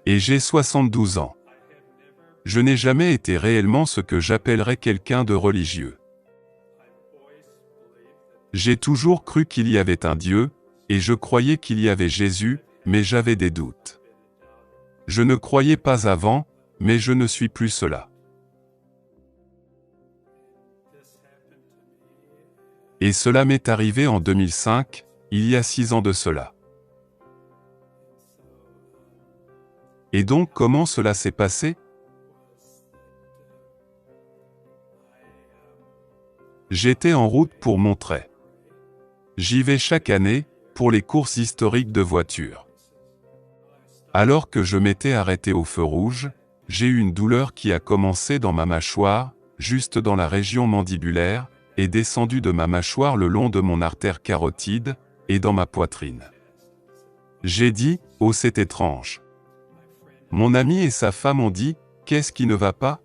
Et j'ai 72 ans. Je n'ai jamais été réellement ce que j'appellerais quelqu'un de religieux. J'ai toujours cru qu'il y avait un Dieu, et je croyais qu'il y avait Jésus, mais j'avais des doutes. Je ne croyais pas avant, mais je ne suis plus cela. Et cela m'est arrivé en 2005, il y a 6 ans de cela. Et donc comment cela s'est passé? J'étais en route pour Montreuil. J'y vais chaque année, pour les courses historiques de voitures. Alors que je m'étais arrêté au feu rouge, j'ai eu une douleur qui a commencé dans ma mâchoire, juste dans la région mandibulaire, et descendu de ma mâchoire le long de mon artère carotide, et dans ma poitrine. J'ai dit, oh c'est étrange. Mon ami et sa femme ont dit, qu'est-ce qui ne va pas?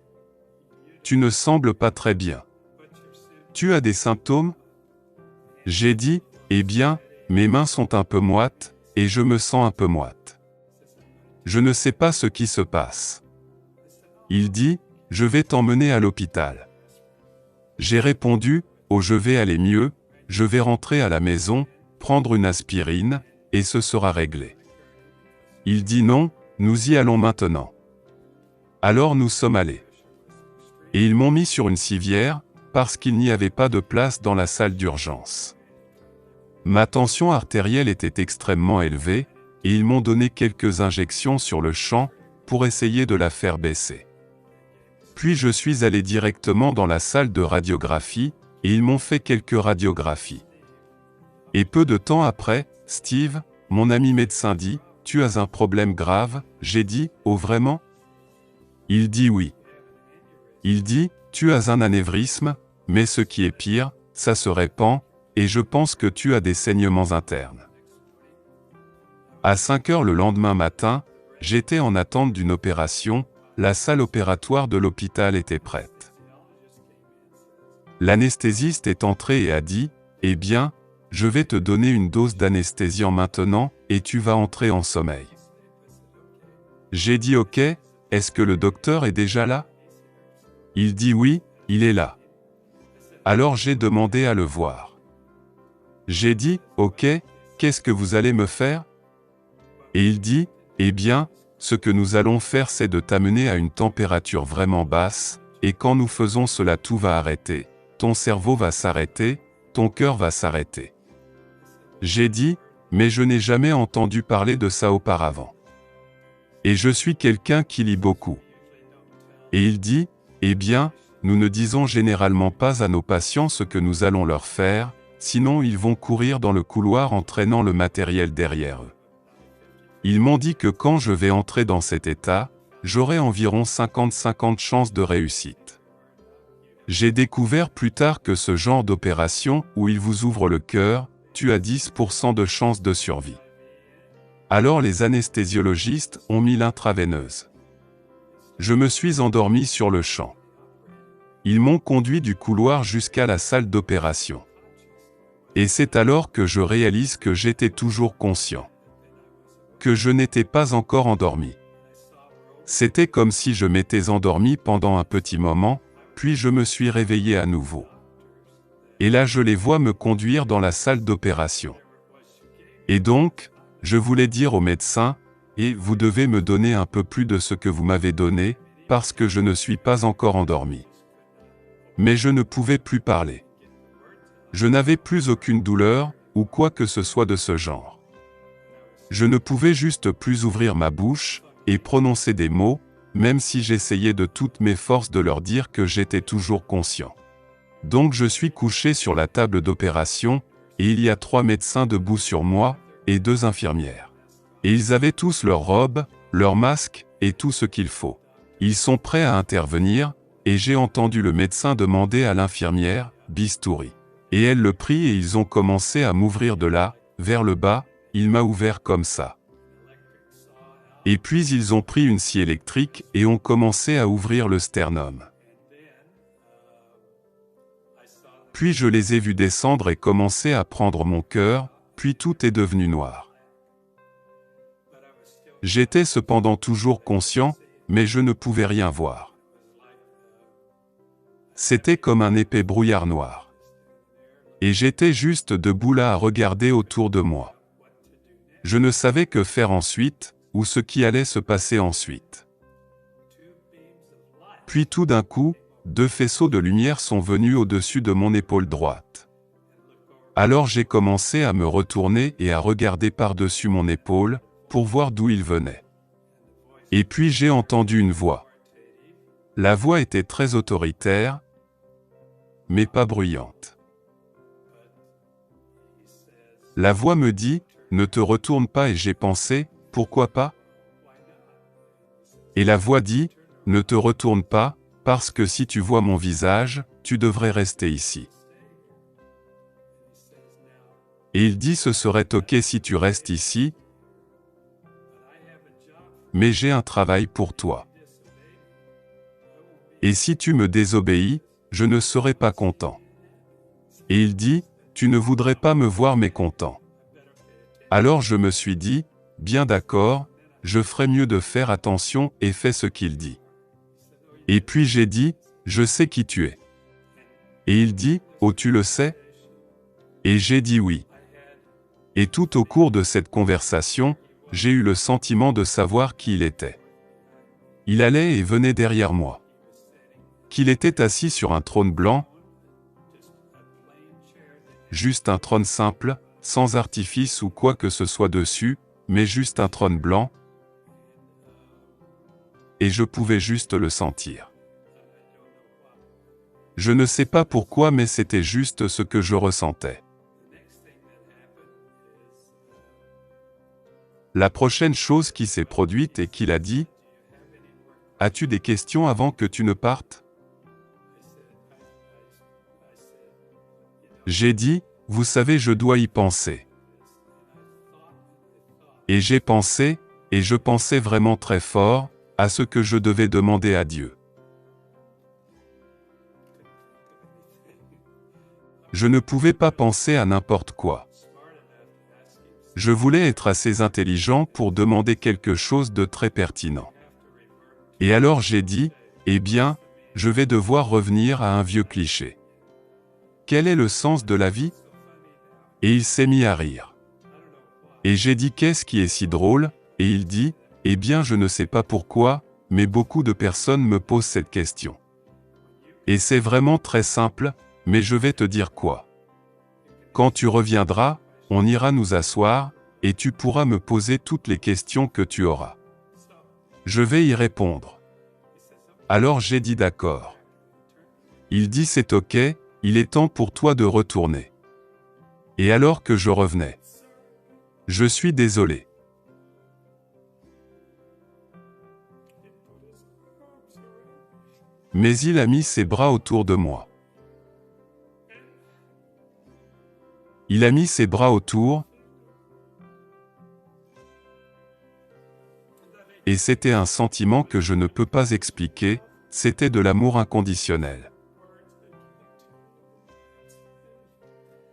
Tu ne sembles pas très bien. Tu as des symptômes? J'ai dit, eh bien, mes mains sont un peu moites, et je me sens un peu moite. Je ne sais pas ce qui se passe. Il dit, je vais t'emmener à l'hôpital. J'ai répondu, oh je vais aller mieux, je vais rentrer à la maison, prendre une aspirine, et ce sera réglé. Il dit non, nous y allons maintenant. Alors nous sommes allés. Et ils m'ont mis sur une civière, parce qu'il n'y avait pas de place dans la salle d'urgence. Ma tension artérielle était extrêmement élevée, et ils m'ont donné quelques injections sur le champ, pour essayer de la faire baisser. Puis je suis allé directement dans la salle de radiographie, et ils m'ont fait quelques radiographies. Et peu de temps après, Steve, mon ami médecin dit, tu as un problème grave, j'ai dit, oh vraiment? Il dit oui. Il dit, tu as un anévrisme, mais ce qui est pire, ça se répand, et je pense que tu as des saignements internes. À 5 heures le lendemain matin, j'étais en attente d'une opération, la salle opératoire de l'hôpital était prête. L'anesthésiste est entré et a dit, eh bien, je vais te donner une dose d'anesthésiant maintenant, et tu vas entrer en sommeil. J'ai dit ok, est-ce que le docteur est déjà là? Il dit oui, il est là. Alors j'ai demandé à le voir. J'ai dit, ok, qu'est-ce que vous allez me faire? Et il dit, eh bien, ce que nous allons faire c'est de t'amener à une température vraiment basse, et quand nous faisons cela tout va arrêter, ton cerveau va s'arrêter, ton cœur va s'arrêter. J'ai dit, mais je n'ai jamais entendu parler de ça auparavant. Et je suis quelqu'un qui lit beaucoup. Et il dit, eh bien, nous ne disons généralement pas à nos patients ce que nous allons leur faire, sinon ils vont courir dans le couloir en traînant le matériel derrière eux. Ils m'ont dit que quand je vais entrer dans cet état, j'aurai environ 50-50 chances de réussite. J'ai découvert plus tard que ce genre d'opération où ils vous ouvrent le cœur, tu as 10% de chances de survie. Alors les anesthésiologistes ont mis l'intraveineuse. Je me suis endormi sur le champ. Ils m'ont conduit du couloir jusqu'à la salle d'opération. Et c'est alors que je réalise que j'étais toujours conscient. Que je n'étais pas encore endormi. C'était comme si je m'étais endormi pendant un petit moment, puis je me suis réveillé à nouveau. Et là je les vois me conduire dans la salle d'opération. Et donc, je voulais dire au médecin, et vous devez me donner un peu plus de ce que vous m'avez donné, parce que je ne suis pas encore endormi. Mais je ne pouvais plus parler. Je n'avais plus aucune douleur, ou quoi que ce soit de ce genre. Je ne pouvais juste plus ouvrir ma bouche, et prononcer des mots, même si j'essayais de toutes mes forces de leur dire que j'étais toujours conscient. Donc je suis couché sur la table d'opération, et il y a 3 médecins debout sur moi, et 2 infirmières. Et ils avaient tous leurs robes, leurs masques, et tout ce qu'il faut. Ils sont prêts à intervenir, et j'ai entendu le médecin demander à l'infirmière, bistouri. Et elle le prit et ils ont commencé à m'ouvrir de là, vers le bas, il m'a ouvert comme ça. Et puis ils ont pris une scie électrique et ont commencé à ouvrir le sternum. Puis je les ai vus descendre et commencer à prendre mon cœur, puis tout est devenu noir. J'étais cependant toujours conscient, mais je ne pouvais rien voir. C'était comme un épais brouillard noir. Et j'étais juste debout là à regarder autour de moi. Je ne savais que faire ensuite, ou ce qui allait se passer ensuite. Puis tout d'un coup, 2 faisceaux de lumière sont venus au-dessus de mon épaule droite. Alors j'ai commencé à me retourner et à regarder par-dessus mon épaule, pour voir d'où ils venaient. Et puis j'ai entendu une voix. La voix était très autoritaire, mais pas bruyante. La voix me dit, « Ne te retourne pas » et j'ai pensé, « Pourquoi pas ?» Et la voix dit, « Ne te retourne pas, parce que si tu vois mon visage, tu devrais rester ici. » Et il dit, « Ce serait ok si tu restes ici, mais j'ai un travail pour toi. Et si tu me désobéis, je ne serai pas content. » Et il dit, « Tu ne voudrais pas me voir mécontent. » Alors je me suis dit, « Bien d'accord, je ferai mieux de faire attention et fais ce qu'il dit. » Et puis j'ai dit, « Je sais qui tu es. » Et il dit, « Oh, tu le sais ?» Et j'ai dit oui. Et tout au cours de cette conversation, j'ai eu le sentiment de savoir qui il était. Il allait et venait derrière moi. Qu'il était assis sur un trône blanc, juste un trône simple, sans artifice ou quoi que ce soit dessus, mais juste un trône blanc, et je pouvais juste le sentir. Je ne sais pas pourquoi, mais c'était juste ce que je ressentais. La prochaine chose qui s'est produite est qu'il a dit, « As-tu des questions avant que tu ne partes ?» J'ai dit, « Vous savez, je dois y penser. » Et j'ai pensé, et je pensais vraiment très fort, à ce que je devais demander à Dieu. Je ne pouvais pas penser à n'importe quoi. Je voulais être assez intelligent pour demander quelque chose de très pertinent. Et alors j'ai dit, « Eh bien, je vais devoir revenir à un vieux cliché. Quel est le sens de la vie ?» Et il s'est mis à rire. Et j'ai dit, « Qu'est-ce qui est si drôle ?» Et il dit, « Eh bien, je ne sais pas pourquoi, mais beaucoup de personnes me posent cette question. Et c'est vraiment très simple, mais je vais te dire quoi. Quand tu reviendras, on ira nous asseoir, et tu pourras me poser toutes les questions que tu auras. Je vais y répondre. » Alors j'ai dit d'accord. Il dit, « C'est ok, il est temps pour toi de retourner. » Et alors que je revenais. Je suis désolé. Mais il a mis ses bras autour de moi. Il a mis ses bras autour, et c'était un sentiment que je ne peux pas expliquer, c'était de l'amour inconditionnel.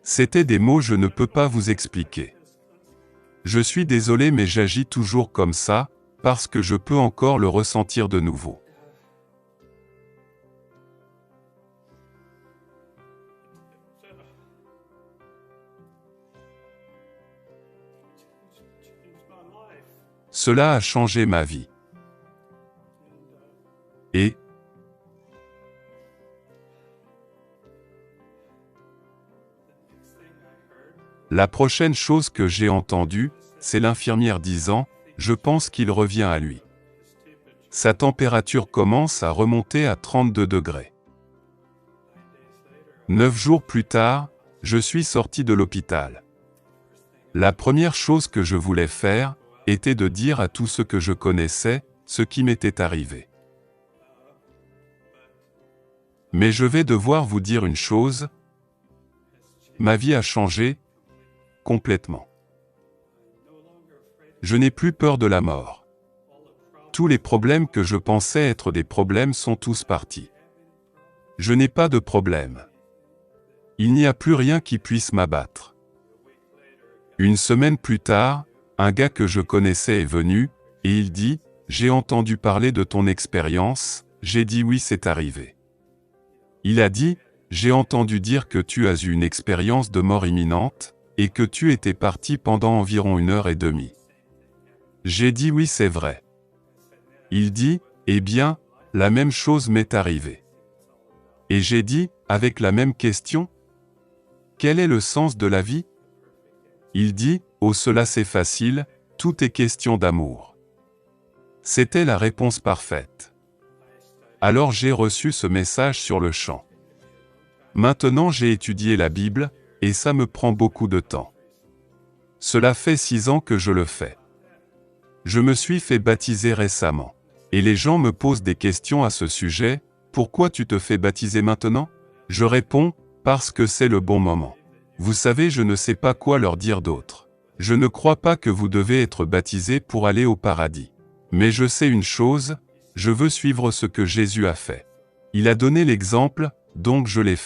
C'était des mots je ne peux pas vous expliquer. Je suis désolé mais j'agis toujours comme ça, parce que je peux encore le ressentir de nouveau. Cela a changé ma vie. Et la prochaine chose que j'ai entendue, c'est l'infirmière disant, « Je pense qu'il revient à lui. » Sa température commence à remonter à 32 degrés. 9 jours plus tard, je suis sorti de l'hôpital. La première chose que je voulais faire, était de dire à tous ceux que je connaissais, ce qui m'était arrivé. Mais je vais devoir vous dire une chose, ma vie a changé, complètement. Je n'ai plus peur de la mort. Tous les problèmes que je pensais être des problèmes sont tous partis. Je n'ai pas de problème. Il n'y a plus rien qui puisse m'abattre. Une semaine plus tard, un gars que je connaissais est venu, Et il dit, j'ai entendu parler de ton expérience, j'ai dit oui c'est arrivé. Il a dit, j'ai entendu dire que tu as eu une expérience de mort imminente, et que tu étais parti pendant environ 1h30. J'ai dit oui c'est vrai. Il dit, eh bien, la même chose m'est arrivée. Et j'ai dit, avec la même question, quel est le sens de la vie? Il dit, oh cela c'est facile, tout est question d'amour. C'était la réponse parfaite. Alors j'ai reçu ce message sur le champ. Maintenant j'ai étudié la Bible, et ça me prend beaucoup de temps. Cela fait 6 ans que je le fais. Je me suis fait baptiser récemment. Et les gens me posent des questions à ce sujet, pourquoi tu te fais baptiser maintenant? Je réponds, parce que c'est le bon moment. Vous savez, je ne sais pas quoi leur dire d'autre. Je ne crois pas que vous devez être baptisé pour aller au paradis. Mais je sais une chose, je veux suivre ce que Jésus a fait. Il a donné l'exemple, donc je l'ai fait.